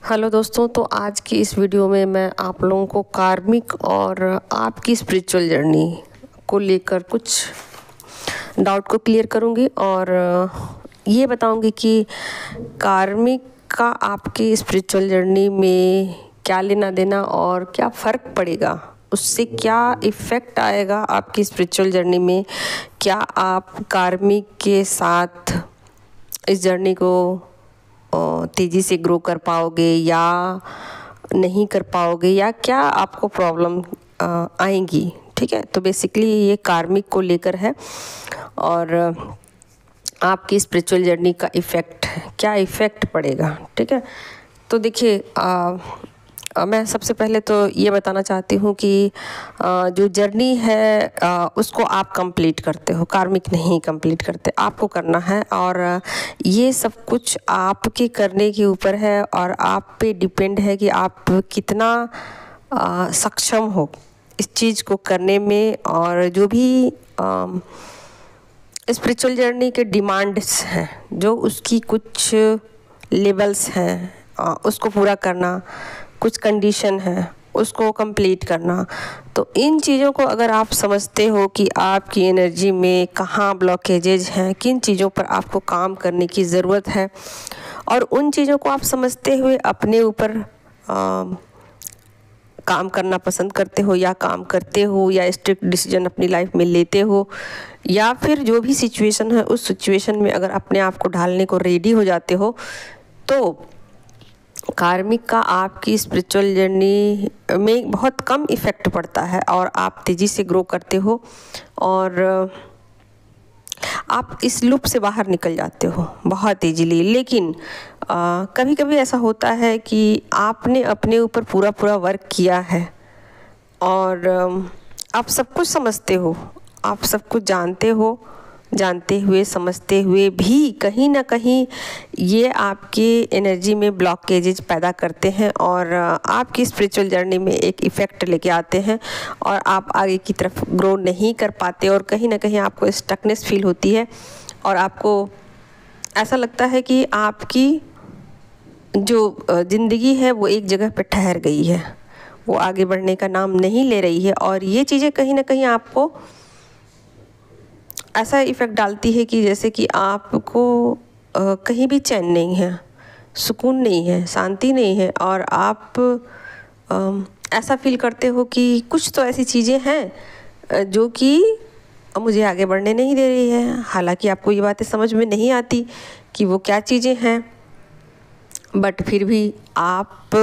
Hello दोस्तों, तो आज की इस वीडियो में मैं आप लोगों को कार्मिक और आपकी स्पिरिचुअल जर्नी को लेकर कुछ डाउट को क्लियर करूंगी और ये बताऊंगी कि कार्मिक का आपकी स्पिरिचुअल जर्नी में क्या लेना देना और क्या फ़र्क पड़ेगा, उससे क्या इफ़ेक्ट आएगा आपकी स्पिरिचुअल जर्नी में। क्या आप कार्मिक के साथ इस जर्नी को तेज़ी से ग्रो कर पाओगे या नहीं कर पाओगे, या क्या आपको प्रॉब्लम आएंगी। ठीक है, तो बेसिकली ये कार्मिक को लेकर है और आपकी स्पिरिचुअल जर्नी का इफ़ेक्ट, क्या इफ़ेक्ट पड़ेगा। ठीक है, तो देखिए मैं सबसे पहले तो ये बताना चाहती हूँ कि जो जर्नी है उसको आप कंप्लीट करते हो, कार्मिक नहीं कंप्लीट करते, आपको करना है। और ये सब कुछ आपके करने के ऊपर है और आप पे डिपेंड है कि आप कितना सक्षम हो इस चीज़ को करने में। और जो भी स्पिरिचुअल जर्नी के डिमांड्स हैं, जो उसकी कुछ लेवल्स हैं उसको पूरा करना, कुछ कंडीशन है उसको कंप्लीट करना। तो इन चीज़ों को अगर आप समझते हो कि आपकी एनर्जी में कहाँ ब्लॉकेजेज हैं, किन चीज़ों पर आपको काम करने की ज़रूरत है, और उन चीज़ों को आप समझते हुए अपने ऊपर काम करना पसंद करते हो या काम करते हो, या स्ट्रिक्ट डिसीजन अपनी लाइफ में लेते हो, या फिर जो भी सिचुएशन है उस सिचुएशन में अगर अपने आप को ढालने को रेडी हो जाते हो, तो कार्मिक का आपकी स्पिरिचुअल जर्नी में बहुत कम इफ़ेक्ट पड़ता है और आप तेज़ी से ग्रो करते हो और आप इस लूप से बाहर निकल जाते हो बहुत ईजीली। लेकिन कभी कभी ऐसा होता है कि आपने अपने ऊपर पूरा वर्क किया है और आप सब कुछ समझते हो, आप सब कुछ जानते हो, जानते हुए समझते हुए भी कहीं ना कहीं ये आपके एनर्जी में ब्लॉकेजेज पैदा करते हैं और आपकी स्पिरिचुअल जर्नी में एक इफ़ेक्ट लेके आते हैं और आप आगे की तरफ ग्रो नहीं कर पाते और कहीं ना कहीं आपको स्टकनेस फील होती है और आपको ऐसा लगता है कि आपकी जो ज़िंदगी है वो एक जगह पे ठहर गई है, वो आगे बढ़ने का नाम नहीं ले रही है। और ये चीज़ें कहीं ना कहीं आपको ऐसा इफ़ेक्ट डालती है कि जैसे कि आपको कहीं भी चैन नहीं है, सुकून नहीं है, शांति नहीं है और आप ऐसा फील करते हो कि कुछ तो ऐसी चीज़ें हैं जो कि मुझे आगे बढ़ने नहीं दे रही है। हालांकि आपको ये बातें समझ में नहीं आती कि वो क्या चीज़ें हैं, बट फिर भी आप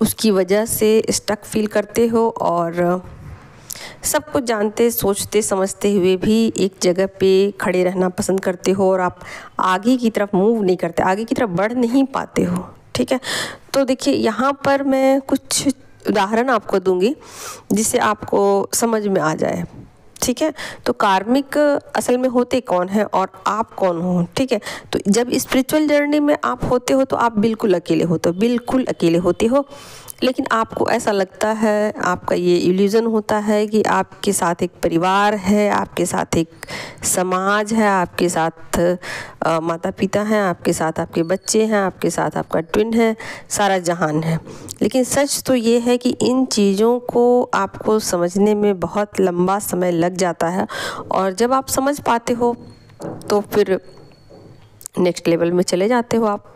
उसकी वजह से स्टक फील करते हो और सब कुछ जानते सोचते समझते हुए भी एक जगह पे खड़े रहना पसंद करते हो और आप आगे की तरफ मूव नहीं करते, आगे की तरफ बढ़ नहीं पाते हो। ठीक है, तो देखिए यहाँ पर मैं कुछ उदाहरण आपको दूंगी जिससे आपको समझ में आ जाए। ठीक है, तो कार्मिक असल में होते कौन है और आप कौन हो। ठीक है, तो जब स्पिरिचुअल जर्नी में आप होते हो तो आप बिल्कुल अकेले होते हो, बिल्कुल अकेले होते हो। लेकिन आपको ऐसा लगता है, आपका ये इल्यूज़न होता है कि आपके साथ एक परिवार है, आपके साथ एक समाज है, आपके साथ माता पिता हैं, आपके साथ आपके बच्चे हैं, आपके साथ आपका ट्विन है, सारा जहान है। लेकिन सच तो ये है कि इन चीज़ों को आपको समझने में बहुत लंबा समय लग जाता है और जब आप समझ पाते हो तो फिर नेक्स्ट लेवल में चले जाते हो आप।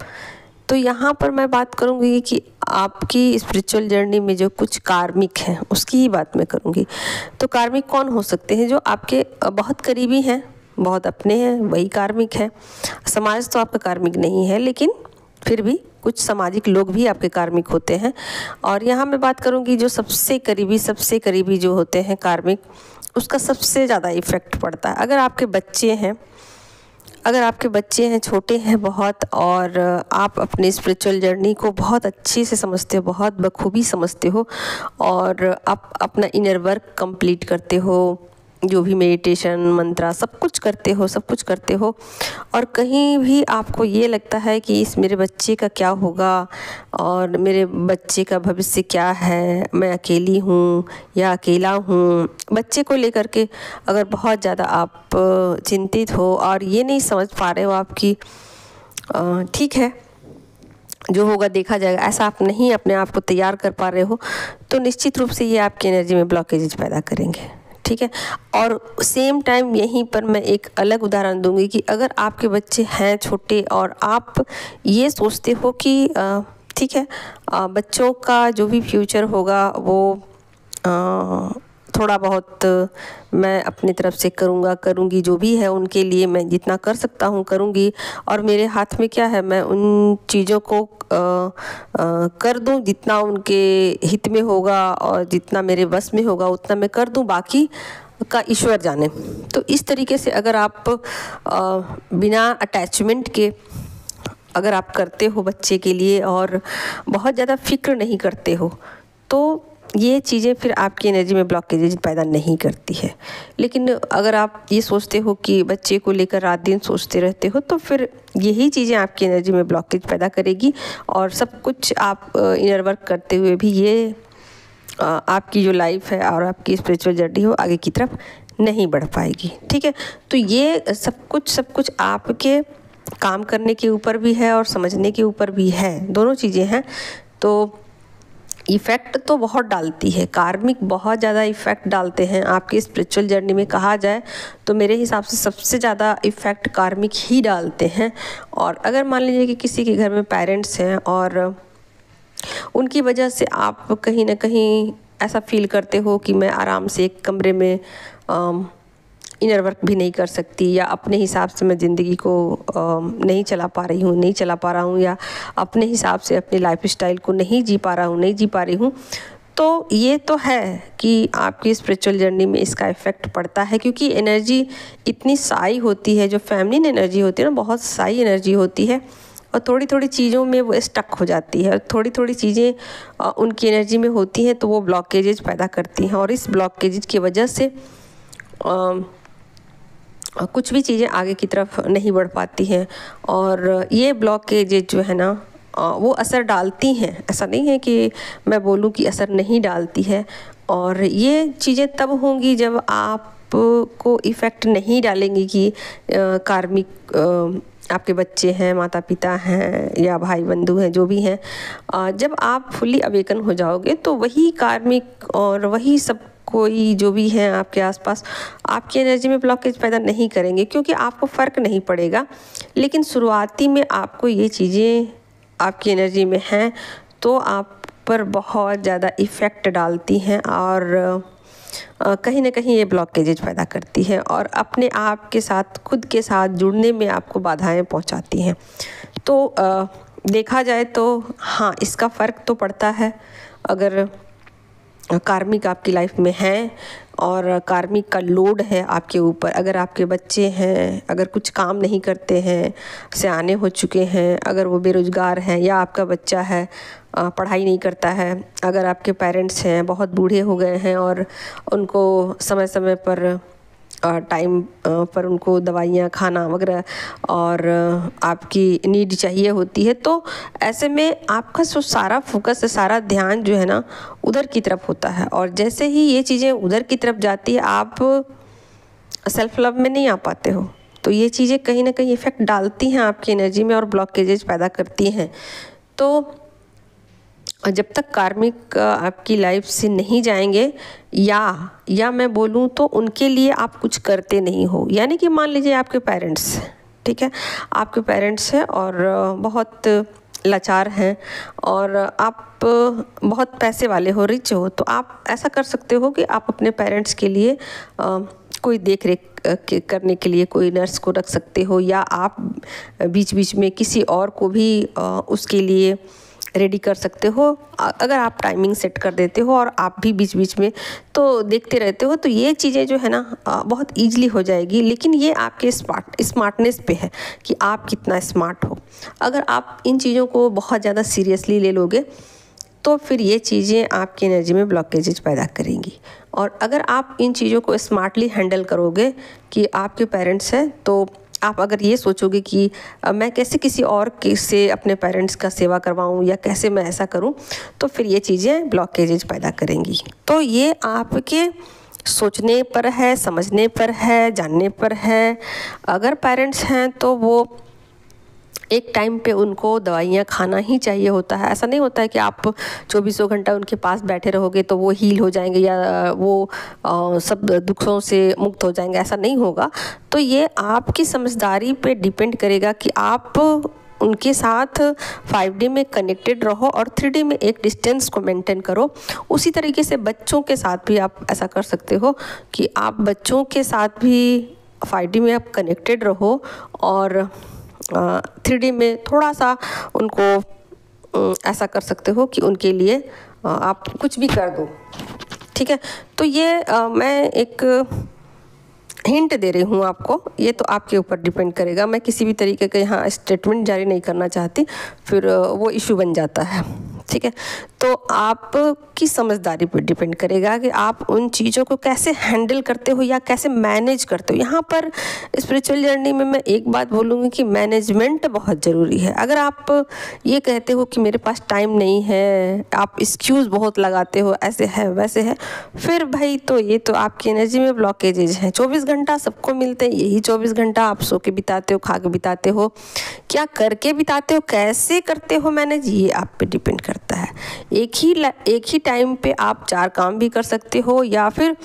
तो यहाँ पर मैं बात करूँगी कि आपकी स्पिरिचुअल जर्नी में जो कुछ कार्मिक हैं उसकी ही बात मैं करूँगी। तो कार्मिक कौन हो सकते हैं? जो आपके बहुत करीबी हैं, बहुत अपने हैं, वही कार्मिक है। समाज तो आपका कार्मिक नहीं है, लेकिन फिर भी कुछ सामाजिक लोग भी आपके कार्मिक होते हैं। और यहाँ मैं बात करूँगी जो सबसे करीबी जो होते हैं कार्मिक, उसका सबसे ज़्यादा इफ़ेक्ट पड़ता है। अगर आपके बच्चे हैं, छोटे हैं बहुत, और आप अपनी स्पिरिचुअल जर्नी को बहुत अच्छे से समझते हो, बहुत बखूबी समझते हो और आप अपना इनर वर्क कंप्लीट करते हो, जो भी मेडिटेशन मंत्रा सब कुछ करते हो और कहीं भी आपको ये लगता है कि इस मेरे बच्चे का क्या होगा और मेरे बच्चे का भविष्य क्या है, मैं अकेली हूँ या अकेला हूँ, बच्चे को लेकर के अगर बहुत ज़्यादा आप चिंतित हो और ये नहीं समझ पा रहे हो आपकी ठीक है जो होगा देखा जाएगा, ऐसा आप नहीं अपने आप को तैयार कर पा रहे हो तो निश्चित रूप से ये आपकी एनर्जी में ब्लॉकेजेज पैदा करेंगे। ठीक है। और सेम टाइम यहीं पर मैं एक अलग उदाहरण दूंगी कि अगर आपके बच्चे हैं छोटे और आप ये सोचते हो कि ठीक है बच्चों का जो भी फ्यूचर होगा वो थोड़ा बहुत मैं अपनी तरफ से करूँगी, जो भी है उनके लिए मैं जितना कर सकता हूँ करूँगी, और मेरे हाथ में क्या है, मैं उन चीज़ों को कर दूँ जितना उनके हित में होगा और जितना मेरे बस में होगा उतना मैं कर दूँ, बाकी का ईश्वर जाने। तो इस तरीके से अगर आप बिना अटैचमेंट के अगर आप करते हो बच्चे के लिए और बहुत ज़्यादा फिक्र नहीं करते हो तो ये चीज़ें फिर आपकी एनर्जी में ब्लॉकेजेज पैदा नहीं करती है। लेकिन अगर आप ये सोचते हो कि बच्चे को लेकर रात दिन सोचते रहते हो तो फिर यही चीज़ें आपकी एनर्जी में ब्लॉकेज पैदा करेगी और सब कुछ आप इनर वर्क करते हुए भी ये आपकी जो लाइफ है और आपकी स्पिरिचुअल जर्नी हो आगे की तरफ नहीं बढ़ पाएगी। ठीक है। तो ये सब कुछ आपके काम करने के ऊपर भी है और समझने के ऊपर भी है, दोनों चीज़ें हैं। तो इफ़ेक्ट तो बहुत डालती है, कार्मिक बहुत ज़्यादा इफ़ेक्ट डालते हैं आपकी स्पिरिचुअल जर्नी में। कहा जाए तो मेरे हिसाब से सबसे ज़्यादा इफ़ेक्ट कार्मिक ही डालते हैं। और अगर मान लीजिए कि किसी के घर में पेरेंट्स हैं और उनकी वजह से आप कहीं ना कहीं ऐसा फील करते हो कि मैं आराम से एक कमरे में इनर वर्क भी नहीं कर सकती, या अपने हिसाब से मैं ज़िंदगी को नहीं चला पा रहा हूँ या अपने हिसाब से अपनी लाइफ स्टाइल को नहीं जी पा रही हूँ, तो ये तो है कि आपकी स्पिरिचुअल जर्नी में इसका इफ़ेक्ट पड़ता है। क्योंकि एनर्जी इतनी साई होती है, जो फेमिनिन एनर्जी होती है ना, बहुत साई एनर्जी होती है और थोड़ी थोड़ी चीज़ों में वो स्टक हो जाती है और थोड़ी थोड़ी चीज़ें उनकी एनर्जी में होती हैं तो वो ब्लॉकेजेज पैदा करती हैं और इस ब्लॉकेजेज की वजह से कुछ भी चीज़ें आगे की तरफ नहीं बढ़ पाती हैं। और ये ब्लॉकेजेज जो है ना वो असर डालती हैं, ऐसा नहीं है कि मैं बोलूँ कि असर नहीं डालती है। और ये चीज़ें तब होंगी जब आपको इफ़ेक्ट नहीं डालेंगी कि कार्मिक आपके बच्चे हैं, माता पिता हैं या भाई बंधु हैं, जो भी हैं। जब आप फुली अवेकन हो जाओगे तो वही कार्मिक और वही सब कोई जो भी है आपके आसपास आपकी एनर्जी में ब्लॉकेज पैदा नहीं करेंगे, क्योंकि आपको फ़र्क नहीं पड़ेगा। लेकिन शुरुआती में आपको ये चीज़ें आपकी एनर्जी में हैं तो आप पर बहुत ज़्यादा इफ़ेक्ट डालती हैं और कहीं ना कहीं ये ब्लॉकेजेज पैदा करती है और अपने आप के साथ, खुद के साथ जुड़ने में आपको बाधाएं पहुंचाती हैं। तो देखा जाए तो हाँ, इसका फ़र्क तो पड़ता है। अगर कार्मिक आपकी लाइफ में हैं और कार्मिक का लोड है आपके ऊपर, अगर आपके बच्चे हैं, अगर कुछ काम नहीं करते हैं, सयाने हो चुके हैं, अगर वो बेरोज़गार हैं, या आपका बच्चा है पढ़ाई नहीं करता है, अगर आपके पेरेंट्स हैं बहुत बूढ़े हो गए हैं और उनको समय समय पर टाइम पर उनको दवाइयाँ, खाना वगैरह और आपकी नीड चाहिए होती है, तो ऐसे में आपका जो सारा फोकस है, सारा ध्यान जो है ना उधर की तरफ होता है। और जैसे ही ये चीज़ें उधर की तरफ जाती है आप सेल्फ लव में नहीं आ पाते हो। तो ये चीज़ें कहीं ना कहीं इफ़ेक्ट डालती हैं आपकी एनर्जी में और ब्लॉकेजेज पैदा करती हैं। तो जब तक कार्मिक आपकी लाइफ से नहीं जाएंगे, या मैं बोलूँ तो उनके लिए आप कुछ करते नहीं हो। यानी कि मान लीजिए आपके पेरेंट्स, ठीक है, आपके पेरेंट्स हैं और बहुत लाचार हैं और आप बहुत पैसे वाले हो, रिच हो, तो आप ऐसा कर सकते हो कि आप अपने पेरेंट्स के लिए कोई देख रेख करने के लिए कोई नर्स को रख सकते हो, या आप बीच बीच में किसी और को भी उसके लिए रेडी कर सकते हो। अगर आप टाइमिंग सेट कर देते हो और आप भी बीच बीच में तो देखते रहते हो, तो ये चीज़ें जो है ना बहुत ईजिली हो जाएगी। लेकिन ये आपके स्मार्टनेस पे है कि आप कितना स्मार्ट हो। अगर आप इन चीज़ों को बहुत ज़्यादा सीरियसली ले लोगे तो फिर ये चीज़ें आपकी एनर्जी में ब्लॉकेजेज पैदा करेंगी। और अगर आप इन चीज़ों को स्मार्टली हैंडल करोगे कि आपके पेरेंट्स हैं, तो आप अगर ये सोचोगे कि मैं कैसे किसी और से अपने पेरेंट्स का सेवा करवाऊँ या कैसे मैं ऐसा करूँ, तो फिर ये चीज़ें ब्लॉकेजेज पैदा करेंगी। तो ये आपके सोचने पर है, समझने पर है, जानने पर है। अगर पेरेंट्स हैं तो वो एक टाइम पे उनको दवाइयाँ खाना ही चाहिए होता है। ऐसा नहीं होता है कि आप 24 घंटा उनके पास बैठे रहोगे तो वो हील हो जाएंगे या वो सब दुखों से मुक्त हो जाएंगे, ऐसा नहीं होगा। तो ये आपकी समझदारी पे डिपेंड करेगा कि आप उनके साथ 5D में कनेक्टेड रहो और 3D में एक डिस्टेंस को मेंटेन करो। उसी तरीके से बच्चों के साथ भी आप ऐसा कर सकते हो कि आप बच्चों के साथ भी 5D में आप कनेक्टेड रहो और 3D में थोड़ा सा उनको ऐसा कर सकते हो कि उनके लिए आप कुछ भी कर दो, ठीक है। तो ये मैं एक हिंट दे रही हूँ आपको, ये तो आपके ऊपर डिपेंड करेगा। मैं किसी भी तरीके का यहाँ स्टेटमेंट जारी नहीं करना चाहती, फिर वो इशू बन जाता है, ठीक है। तो आपकी समझदारी पर डिपेंड करेगा कि आप उन चीज़ों को कैसे हैंडल करते हो या कैसे मैनेज करते हो। यहाँ पर स्पिरिचुअल जर्नी में मैं एक बात बोलूँगी कि मैनेजमेंट बहुत ज़रूरी है। अगर आप ये कहते हो कि मेरे पास टाइम नहीं है, आप एक्सक्यूज़ बहुत लगाते हो, ऐसे है वैसे है, फिर भाई तो ये तो आपकी एनर्जी में ब्लॉकेजेज हैं। 24 घंटा सबको मिलते हैं, यही 24 घंटा आप सो के बिताते हो, खा के बिताते हो, क्या करके बिताते हो, कैसे करते हो मैनेज, ये आप पे डिपेंड करता है। एक ही टाइम पे आप 4 काम भी कर सकते हो या फिर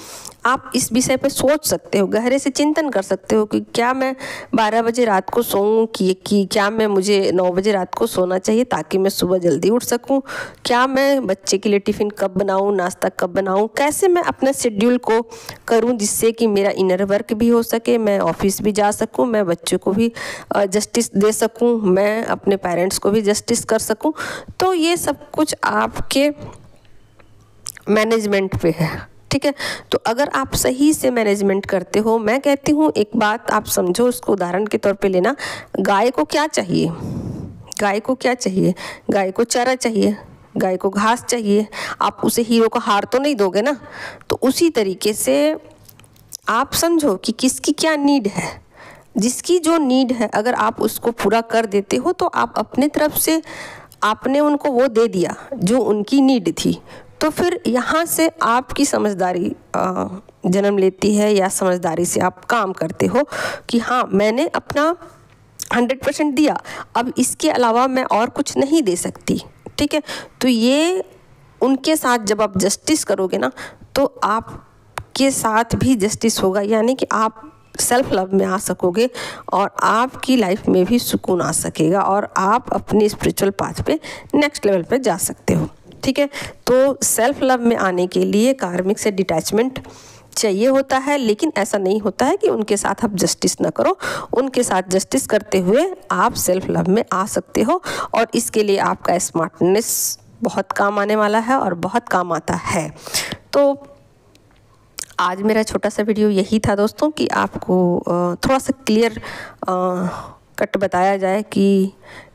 आप इस विषय पे सोच सकते हो, गहरे से चिंतन कर सकते हो कि क्या मैं 12 बजे रात को सोऊं कि क्या मैं मुझे 9 बजे रात को सोना चाहिए ताकि मैं सुबह जल्दी उठ सकूं, क्या मैं बच्चे के लिए टिफ़िन कब बनाऊं, नाश्ता कब बनाऊं, कैसे मैं अपने शेड्यूल को करूं जिससे कि मेरा इनर वर्क भी हो सके, मैं ऑफिस भी जा सकूं, मैं बच्चों को भी जस्टिस दे सकूं, मैं अपने पेरेंट्स को भी जस्टिस कर सकूं। तो ये सब कुछ आपके मैनेजमेंट पे है, ठीक है। तो अगर आप सही से मैनेजमेंट करते हो, मैं कहती हूँ एक बात आप समझो, उसको उदाहरण के तौर पे लेना। गाय को क्या चाहिए, गाय को क्या चाहिए, गाय को चारा चाहिए, गाय को घास चाहिए। आप उसे हीरो का हार तो नहीं दोगे ना। तो उसी तरीके से आप समझो कि किसकी क्या नीड है, जिसकी जो नीड है अगर आप उसको पूरा कर देते हो तो आप अपने तरफ से आपने उनको वो दे दिया जो उनकी नीड थी। तो फिर यहाँ से आपकी समझदारी जन्म लेती है या समझदारी से आप काम करते हो कि हाँ मैंने अपना 100% दिया, अब इसके अलावा मैं और कुछ नहीं दे सकती, ठीक है। तो ये उनके साथ जब आप जस्टिस करोगे ना तो आपके साथ भी जस्टिस होगा, यानी कि आप सेल्फ लव में आ सकोगे और आपकी लाइफ में भी सुकून आ सकेगा और आप अपनी स्पिरिचुअल पाथ पे नेक्स्ट लेवल पे जा सकते हो, ठीक है। तो सेल्फ लव में आने के लिए कार्मिक से डिटैचमेंट चाहिए होता है, लेकिन ऐसा नहीं होता है कि उनके साथ आप जस्टिस ना करो। उनके साथ जस्टिस करते हुए आप सेल्फ लव में आ सकते हो और इसके लिए आपका स्मार्टनेस बहुत काम आने वाला है और बहुत काम आता है। तो आज मेरा छोटा सा वीडियो यही था दोस्तों कि आपको थोड़ा सा क्लियर कट बताया जाए कि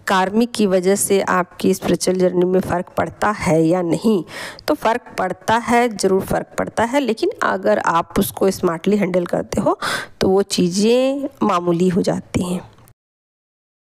कार्मिक की वजह से आपकी स्पिरिचुअल जर्नी में फ़र्क पड़ता है या नहीं। तो फ़र्क पड़ता है, ज़रूर फ़र्क पड़ता है, लेकिन अगर आप उसको स्मार्टली हैंडल करते हो तो वो चीज़ें मामूली हो जाती हैं।